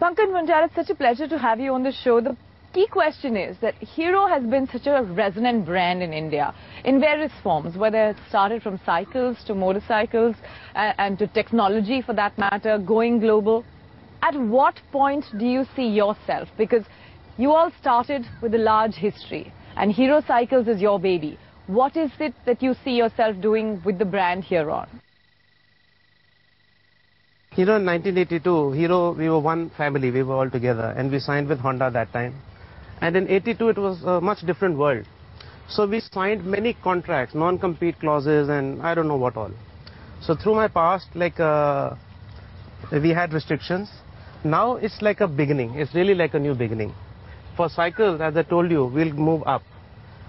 Pankaj Munjal, it's such a pleasure to have you on the show. The key question is that Hero has been such a resonant brand in India in various forms, whether it started from cycles to motorcycles and to technology for that matter, going global. At what point do you see yourself? Because you all started with a large history and Hero Cycles is your baby. What is it that you see yourself doing with the brand here on? You know, in 1982, Hero, we were one family, we were all together, and we signed with Honda that time. And in 82, it was a much different world. So we signed many contracts, non-compete clauses, and I don't know what all. So through my past, like, we had restrictions. Now it's like a beginning. It's really like a new beginning. For cycles, as I told you, we'll move up.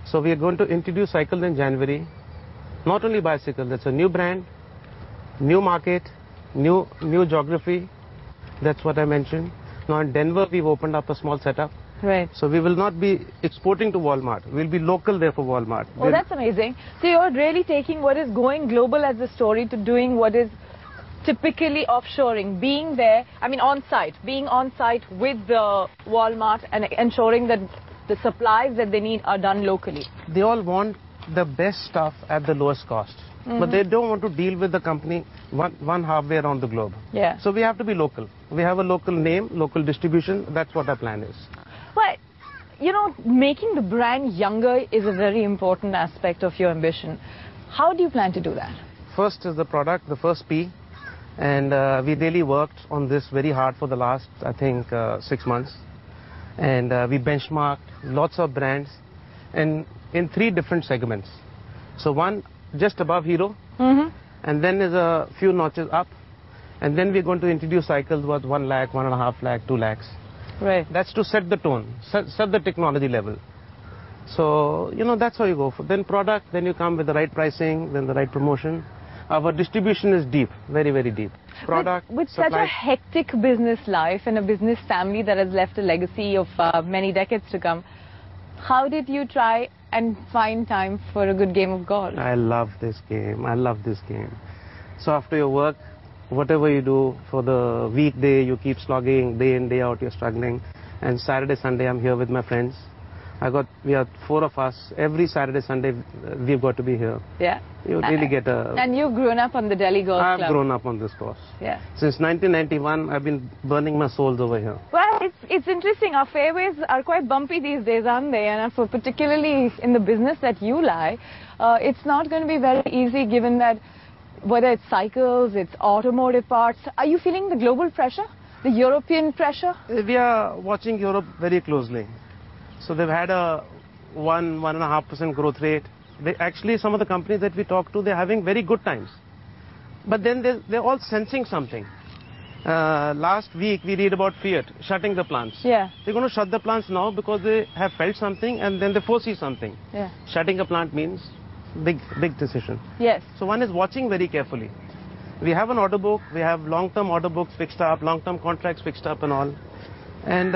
So we are going to introduce cycles in January. Not only bicycles, it's a new brand, new market, new geography. That's what I mentioned. Now in Denver, we've opened up a small setup. Right. So we will not be exporting to Walmart. We'll be local there for Walmart. Oh, that's amazing. So you're really taking what is going global as a story to doing what is typically offshoring, being there, I mean being on site with the Walmart and ensuring that the supplies that they need are done locally. They all want the best stuff at the lowest cost. But they don't want to deal with the company one halfway around the globe. Yeah. So we have to be local. We have a local name, local distribution. That's what our plan is. But, you know, making the brand younger is a very important aspect of your ambition. How do you plan to do that? First is the product, the first P. And we really worked on this very hard for the last, I think, 6 months. And we benchmarked lots of brands and in 3 different segments. So one just above Hero, and then is a few notches up, and then we're going to introduce cycles worth 1 lakh, 1.5 lakh, 2 lakhs. Right. That's to set the tone, set the technology level. So, you know, that's how you go. Then product, then you come with the right pricing, then the right promotion. Our distribution is deep, very, very deep. Product, with supply. such a hectic business life and a business family that has left a legacy of many decades to come, how did you try and find time for a good game of golf? I love this game. I love this game. So after your work, whatever you do for the weekday, you keep slogging, day in, day out, you're struggling. And Saturday, Sunday, I'm here with my friends. We are 4 of us. Every Saturday, Sunday, we've got to be here. Yeah. You really get a... And you've grown up on the Delhi Golf Club. I've grown up on this course. Yeah. Since 1991, I've been burning my souls over here. Well, it's interesting. Our fairways are quite bumpy these days, aren't they? And for particularly in the business that you lie, it's not going to be very easy given that whether it's cycles, it's automotive parts. Are you feeling the global pressure, the European pressure? We are watching Europe very closely. So they've had a 1.5% growth rate. Actually, some of the companies that we talk to, they're having very good times. But then they're all sensing something. Last week, we read about Fiat shutting the plants. Yeah. They're going to shut the plants now because they have felt something and then they foresee something. Yeah. Shutting a plant means big decision. Yes. So one is watching very carefully. We have an order book. We have long-term order books fixed up, long-term contracts fixed up and all. And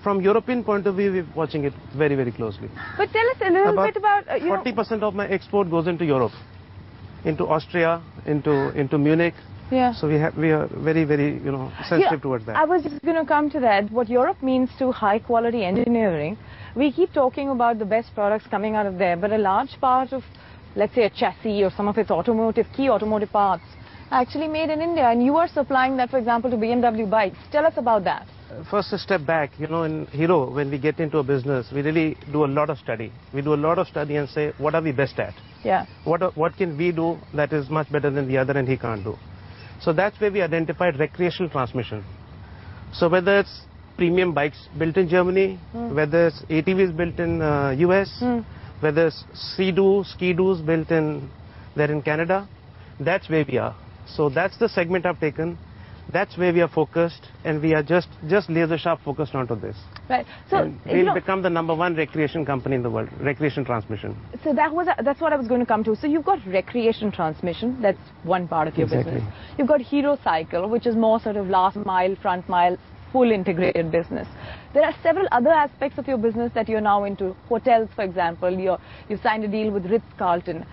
from European point of view, we're watching it very, very closely. But tell us a little bit about... 40% of my export goes into Europe, into Austria, into Munich. Yeah. So we are very, very, sensitive towards that. I was just going to come to that. What Europe means to high-quality engineering, we keep talking about the best products coming out of there, but a large part of, let's say, a chassis or some of its key automotive parts are actually made in India. And you are supplying that, for example, to BMW bikes. Tell us about that. First, a step back. In Hero, when we get into a business, we really do a lot of study. We do a lot of study and say, what are we best at? Yeah. What can we do that is much better than the other and he can't do? So that's where we identified recreational transmission. So whether it's premium bikes built in Germany, whether it's ATVs built in US, whether it's ski-doos built there in Canada, that's where we are. So that's the segment I've taken. That's where we are focused, and we are just laser sharp focused onto this. Right. So and we'll become the #1 recreation company in the world, recreation transmission. So that's what I was going to come to. So you've got recreation transmission, that's one part of your business. You've got Hero Cycle, which is more sort of last mile, front mile, full integrated business. There are several other aspects of your business that you're now into. Hotels, for example, you've signed a deal with Ritz-Carlton.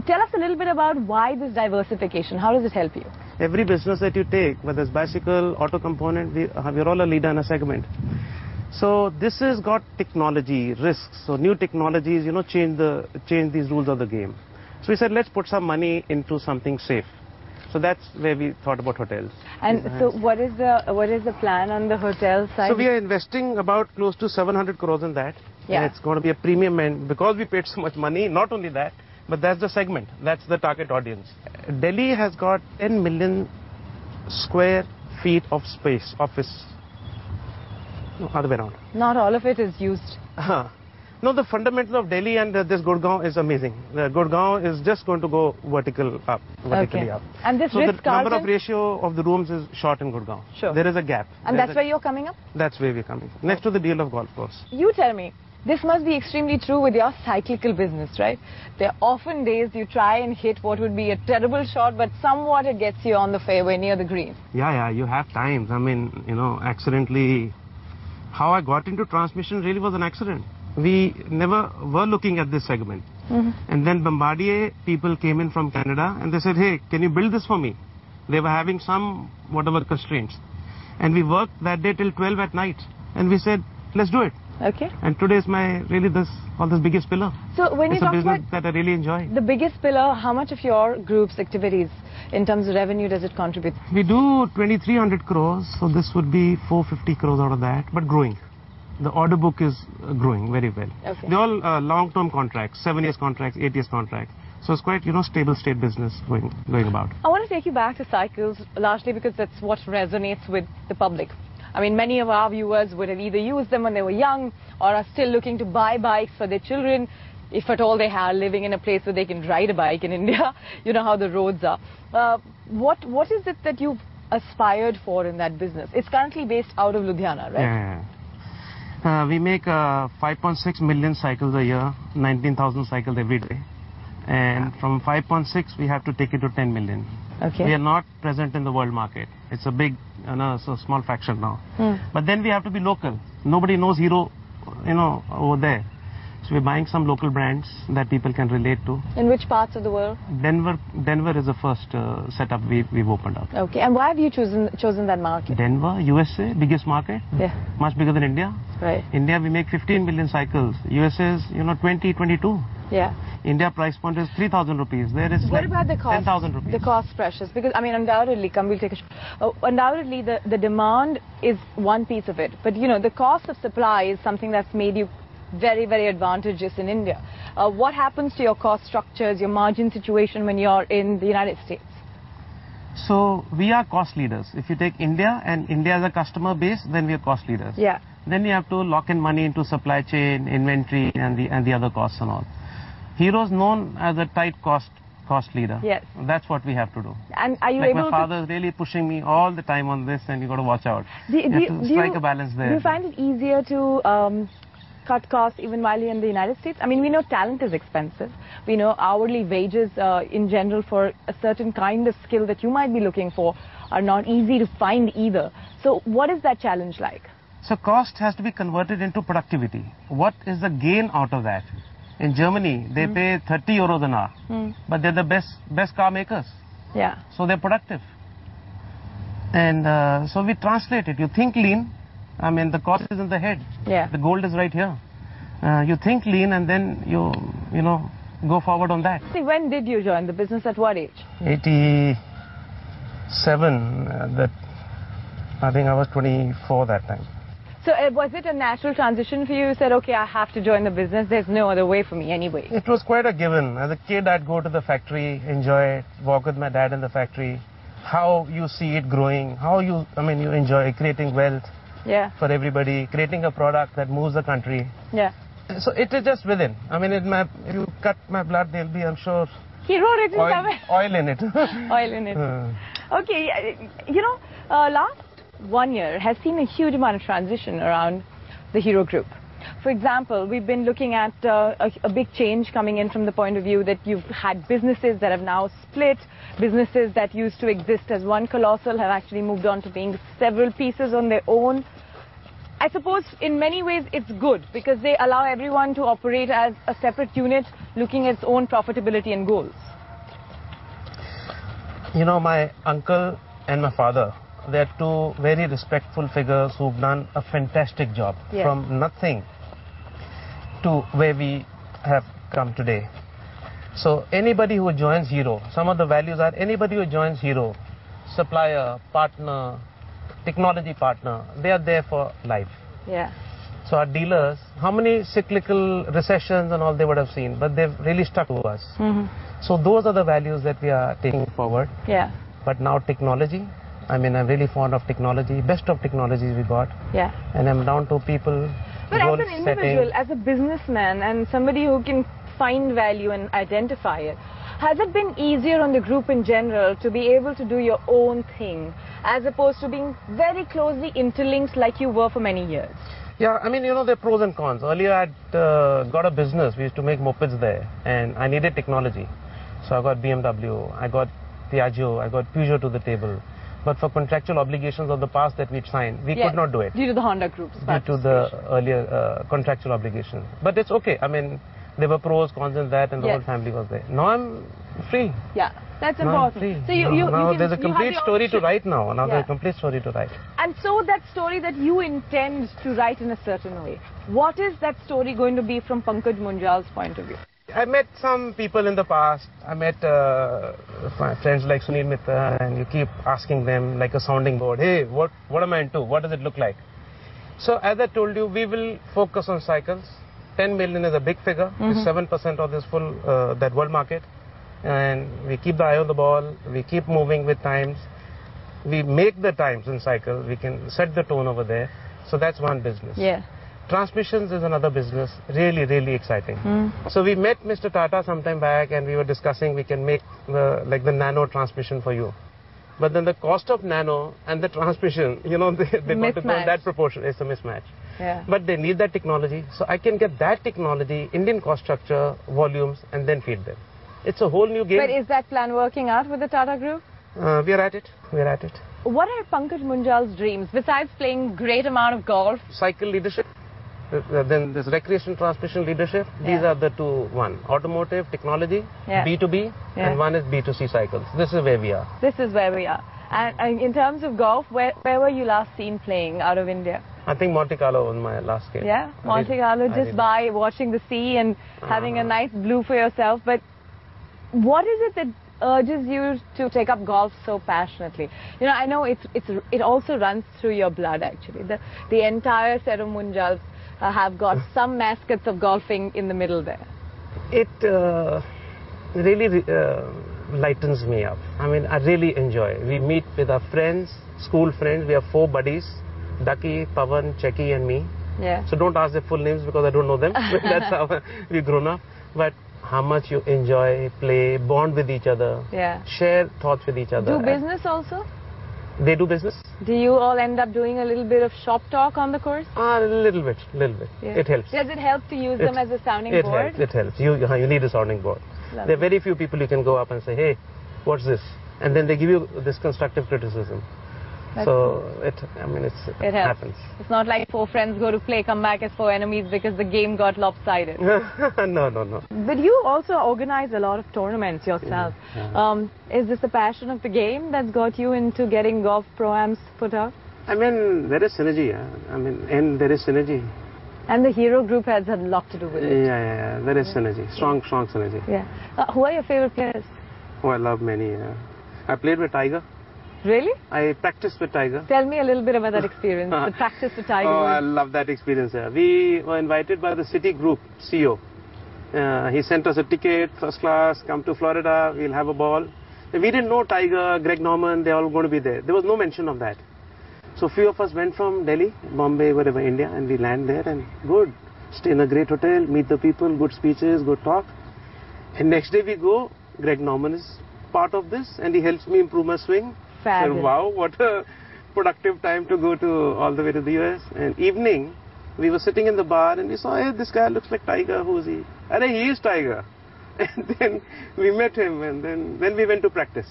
Tell us a little bit about why this diversification. How does it help you? Every business that you take, whether it's bicycle, auto component, we're all a leader in a segment. So this has got technology risks. So new technologies, change these rules of the game. So we said, let's put some money into something safe. So that's where we thought about hotels. And so what is the plan on the hotel side? So we are investing about close to 700 crores in that. Yeah. And it's going to be a premium, and because we paid so much money, not only that, but that's the segment. That's the target audience. Delhi has got 10 million square feet of space, office. No, other way around. Not all of it is used. No, the fundamentals of Delhi and this Gurgaon is amazing. Gurgaon is just going to go vertically up. And this so the Ritz-Carlton, number of ratio of the rooms is short in Gurgaon. Sure. There is a gap. And that's where you're coming up? That's where we're coming. Next to the deal of golf course. You tell me, this must be extremely true with your cyclical business, right? There are often days you try and hit what would be a terrible shot, but somewhat it gets you on the fairway near the green. Yeah, you have times. I mean, accidentally, how I got into transmission really was an accident. We never were looking at this segment. And then Bombardier people came in from Canada and they said, hey, can you build this for me? They were having some whatever constraints. And we worked that day till 12 at night. And we said, let's do it. Okay. And today is my really this biggest pillar. So when you talk about that I really enjoy. The biggest pillar, how much of your group's activities in terms of revenue does it contribute? We do 2,300 crores. So this would be 450 crores out of that, but growing. The order book is growing very well. Okay. They're all long-term contracts, 7 years contracts, 8 years contracts. So it's quite, stable state business going about. I want to take you back to cycles, largely because that's what resonates with the public. I mean, many of our viewers would have either used them when they were young or are still looking to buy bikes for their children, if at all they are living in a place where they can ride a bike in India. You know how the roads are. What is it that you've aspired for in that business? It's currently based out of Ludhiana, right? Yeah. We make 5.6 million cycles a year, 19,000 cycles every day. And from 5.6, we have to take it to 10 million. Okay. We are not present in the world market. It's a big, it's a small fraction now. But then we have to be local. Nobody knows Hero, over there. So we're buying some local brands that people can relate to. In which parts of the world? Denver is the first setup we've opened up. Okay. And why have you chosen that market? Denver, USA, biggest market. Yeah. Much bigger than India. Right. India, we make 15 million cycles. USA is, 20, 22. Yeah. India price point is 3,000 rupees. There is what about the cost? 10,000 rupees. The cost pressures, because undoubtedly, undoubtedly the demand is one piece of it, but the cost of supply is something that's made you very, very advantageous in India. What happens to your cost structures, your margin situation when you're in the United States? So we are cost leaders. If you take India and India as a customer base, then we are cost leaders. Yeah. Then you have to lock in money into supply chain, inventory, and the other costs and all. Hero is known as a tight cost leader. Yes. That's what we have to do. And are you like able my father is really pushing me all the time on this, and you got to watch out. You have to strike a balance there. Do you find it easier to cut costs even while you're in the United States? I mean, we know talent is expensive. We know hourly wages in general for a certain kind of skill that you might be looking for are not easy to find either. So what is that challenge like? So cost has to be converted into productivity. What is the gain out of that? In Germany, they pay 30 euros an hour, but they're the best car makers. Yeah. So they're productive. And so we translate it. You think lean, I mean, the cost is in the head. Yeah. The gold is right here. You think lean, and then you go forward on that. See, when did you join the business? At what age? 87. That I think I was 24 that time. So was it a natural transition for you? You said, okay, I have to join the business. There's no other way for me anyway. It was quite a given. As a kid, I'd go to the factory, enjoy it, walk with my dad in the factory. How you see it growing, you enjoy creating wealth. Yeah. For everybody, creating a product that moves the country. Yeah. So it is just within. I mean, if you cut my blood, there'll be, I'm sure, oil in it. Oil in it. Okay, last 1 year has seen a huge amount of transition around the Hero Group. For example, we've been looking at a big change coming in from the point of view that you've had businesses that have now split, businesses that used to exist as one colossal have actually moved on to being several pieces on their own. I suppose in many ways it's good because they allow everyone to operate as a separate unit looking at its own profitability and goals. You know, my uncle and my father, they're two very respectful figures who've done a fantastic job from nothing to where we have come today. So anybody who joins Hero, some of the values are anybody who joins Hero, supplier, partner, technology partner, they are there for life. Yeah. So our dealers, how many cyclical recessions and all they would have seen, but they've really stuck to us. So those are the values that we are taking forward. Yeah. But now technology, I mean, I'm really fond of technology, best of technologies we got. Yeah. And I'm down to people. But as an individual, as a businessman and somebody who can find value and identify it, has it been easier on the group in general to be able to do your own thing as opposed to being very closely interlinked like you were for many years? Yeah, I mean, you know, there are pros and cons. Earlier I'd got a business, we used to make mopeds there, and I needed technology. So I got BMW, I got Piaggio, I got Peugeot to the table. But for contractual obligations of the past that we'd signed, we could not do it. Due to the Honda Group's due to the earlier contractual obligations. But it's okay. I mean, there were pros, cons in that, and the whole family was there. Now I'm free. Yeah, that's important. So now there's a complete story to write now. Now there's a complete story to write. And so that story that you intend to write in a certain way, what is that story going to be from Pankaj Munjal's point of view? I met some people in the past. I met friends like Sunil Mitra, and you keep asking them like a sounding board, hey, what am I into? What does it look like? So as I told you, we will focus on cycles. 10 million is a big figure. It's 7% of this full that world market. And we keep the eye on the ball. We keep moving with times. We make the times in cycle. We can set the tone over there. So that's one business. Yeah. Transmissions is another business, really, really exciting. So we met Mr. Tata sometime back and we were discussing we can make like the nano transmission for you. But then the cost of nano and the transmission, you know, they want to go in that proportion. It's a mismatch. Yeah. But they need that technology. So I can get that technology, Indian cost structure, volumes, and then feed them. It's a whole new game. But is that plan working out with the Tata Group? We are at it. We are at it. What are Pankaj Munjal's dreams besides playing great amount of golf? Cycle leadership. Then this recreation transmission leadership. These are the two. One, automotive technology, B2B, and one is B2C cycles. This is where we are. This is where we are. And in terms of golf, where were you last seen playing out of India? I think Monte Carlo was my last game. Yeah, Monte Carlo, just by watching the sea and having a nice blue for yourself. But what is it that urges you to take up golf so passionately? You know, I know it also runs through your blood actually. The entire set of Munjals have got some mascots of golfing in the middle there. It really lightens me up. I mean, I really enjoy. We meet with our friends, school friends. We have 4 buddies, Ducky, Pavan, Cheki and me. Yeah. So don't ask their full names because I don't know them. That's how we've grown up. But how much you enjoy, play, bond with each other, share thoughts with each other. Do business also? They do business. Do you all end up doing a little bit of shop talk on the course? A little bit. Yeah. It helps. Does it help to use them as a sounding board? It helps. You need a sounding board. Lovely. There are very few people you can go up and say, hey, what's this? And then they give you this constructive criticism. So it happens. It's not like 4 friends go to play, come back as 4 enemies because the game got lopsided. No. But you also organize a lot of tournaments yourself. Is this the passion of the game that's got you into getting golf pro-ams put out? I mean, there is synergy. And there is synergy. And the Hero Group has a lot to do with it. Yeah. There is synergy. Strong synergy. Yeah. Who are your favorite players? Oh, I love many. I played with Tiger. Really? I practiced with Tiger. Tell me a little bit about that experience, the practice with Tiger. Oh, I love that experience. We were invited by the City Group CEO. He sent us a ticket, first class, come to Florida, we'll have a ball. We didn't know Tiger, Greg Norman, they're all going to be there. There was no mention of that. So few of us went from Delhi, Bombay, wherever, India, and we land there and good. Stay in a great hotel, meet the people, good speeches, good talk. And next day we go, Greg Norman is part of this and he helps me improve my swing. Fabulous. And wow, what a productive time to go to all the way to the US. And evening, We were sitting in the bar and we saw, hey, this guy looks like Tiger. Who's he? Arey, he is Tiger. And then we met him, and then we went to practice.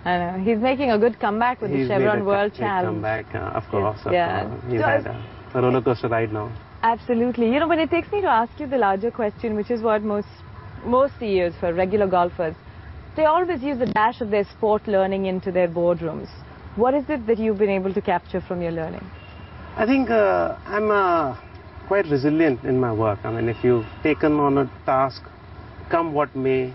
I know. He's making a good comeback with the Chevron World Challenge. Comeback, of course. Yeah. He's had a roller coaster ride now. Absolutely. You know, but it takes me to ask you the larger question, which is what most CEOs, for regular golfers, they always use the dash of their sport learning into their boardrooms. What is it that you've been able to capture from your learning? I think I'm quite resilient in my work. I mean, if you've taken on a task, come what may,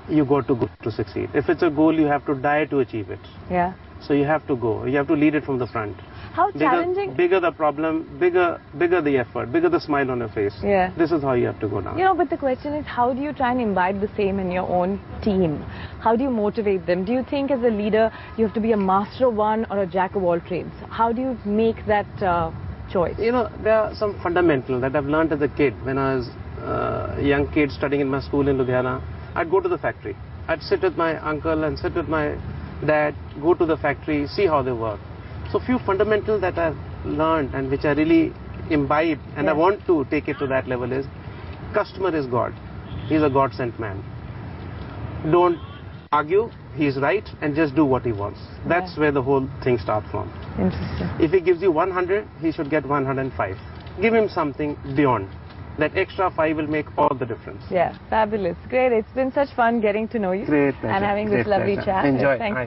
you got to go to succeed. If it's a goal, you have to die to achieve it. Yeah. So you have to go. You have to lead it from the front. How challenging? Bigger the problem, bigger the effort, bigger the smile on your face. Yeah. This is how you have to go down. You know, but the question is, how do you try and imbibe the same in your own team? How do you motivate them? Do you think as a leader, you have to be a master of one or a jack of all trades? How do you make that choice? You know, there are some fundamentals that I've learned as a kid. When I was a young kid studying in my school in Ludhiana, I'd go to the factory. I'd sit with my uncle and sit with my dad, go to the factory, see how they work. So few fundamentals that I've learned and which I really imbibe and I want to take it to that level is, customer is God. He's a God-sent man. Don't argue, he's right, and just do what he wants. That's where the whole thing starts from. Interesting. If he gives you 100, he should get 105. Give him something beyond. That extra 5 will make all the difference. Yeah, fabulous. Great. It's been such fun getting to know you. Great pleasure. And having this lovely chat. Enjoy. Thanks.